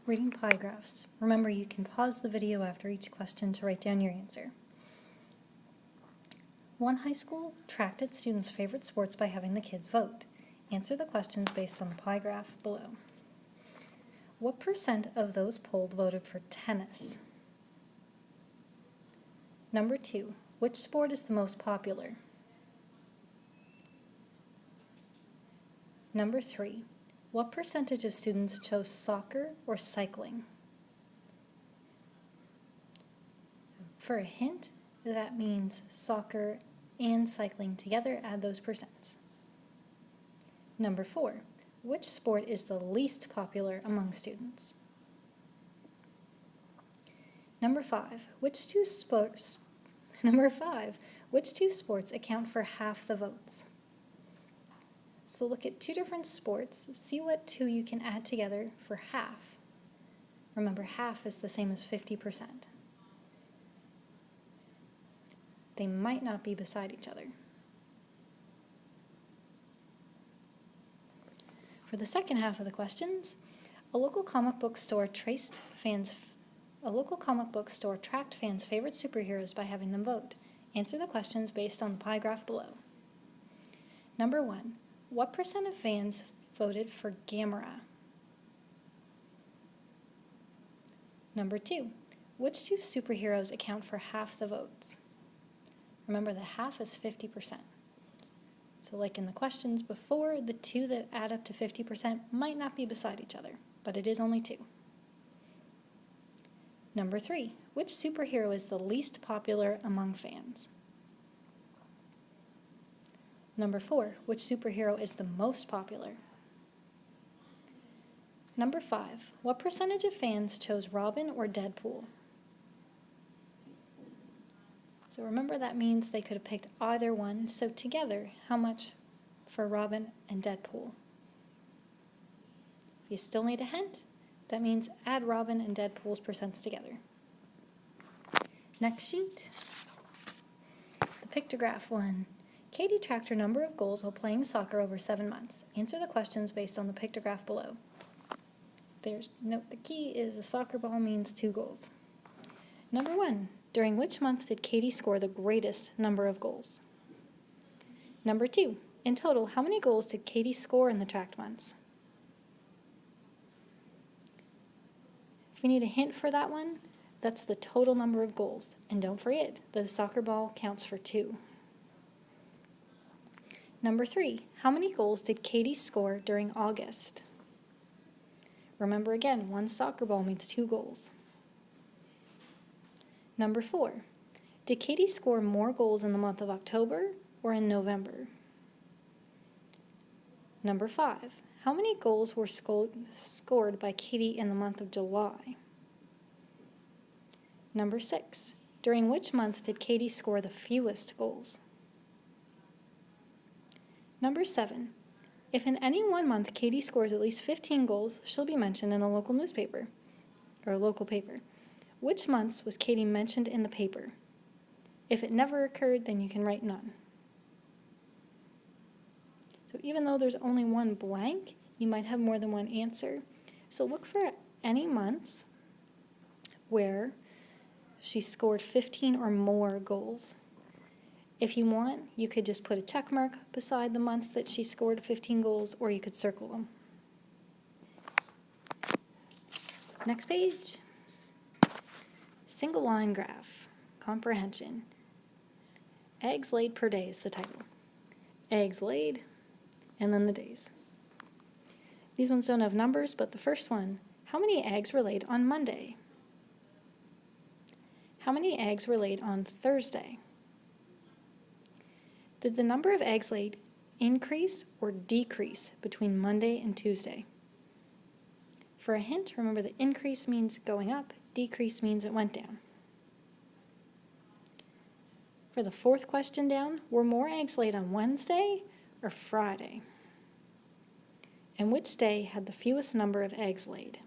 Reading pie graphs. Remember, you can pause the video after each question to write down your answer. One high school tracked its students' favorite sports by having the kids vote. Answer the questions based on the pie graph below. What percent of those polled voted for tennis? Number 2, which sport is the most popular? Number 3, what percentage of students chose soccer or cycling? For a hint, that means soccer and cycling together, add those percents. Number 4, which sport is the least popular among students? Number 5, which two sports account for half the votes? So look at two different sports, see what two you can add together for half. Remember, half is the same as 50%. They might not be beside each other. For the second half of the questions, a local comic book store tracked fans' favorite superheroes by having them vote. Answer the questions based on the pie graph below. Number 1, what percent of fans voted for Gamera? Number 2, which two superheroes account for half the votes? Remember, the half is 50%. So like in the questions before, the two that add up to 50% might not be beside each other, but it is only 2. Number 3, which superhero is the least popular among fans? Number 4, which superhero is the most popular? Number 5, what percentage of fans chose Robin or Deadpool? So remember, that means they could have picked either one, so together, how much for Robin and Deadpool? If you still need a hint, that means add Robin and Deadpool's percents together. Next sheet, the pictograph one. Katie tracked her number of goals while playing soccer over 7 months. Answer the questions based on the pictograph below. Note the key is a soccer ball means 2 goals. Number 1, during which month did Katie score the greatest number of goals? Number 2, in total, how many goals did Katie score in the tracked months? If we need a hint for that one, that's the total number of goals. And don't forget, the soccer ball counts for 2. Number 3, how many goals did Katie score during August? Remember again, 1 soccer ball means 2 goals. Number 4, did Katie score more goals in the month of October or in November? Number 5, how many goals were scored by Katie in the month of July? Number 6, during which month did Katie score the fewest goals? Number 7, if in any one month Katie scores at least 15 goals, she'll be mentioned in a local newspaper, or a local paper. Which months was Katie mentioned in the paper? If it never occurred, then you can write none. So even though there's only one blank, you might have more than one answer. So look for any months where she scored 15 or more goals. If you want, you could just put a check mark beside the months that she scored 15 goals, or you could circle them. Next page. Single line graph, comprehension. Eggs laid per day is the title. Eggs laid, and then the days. These ones don't have numbers, but the first one, how many eggs were laid on Monday? How many eggs were laid on Thursday? Did the number of eggs laid increase or decrease between Monday and Tuesday? For a hint, remember the increase means going up, decrease means it went down. For the fourth question down, were more eggs laid on Wednesday or Friday? And which day had the fewest number of eggs laid?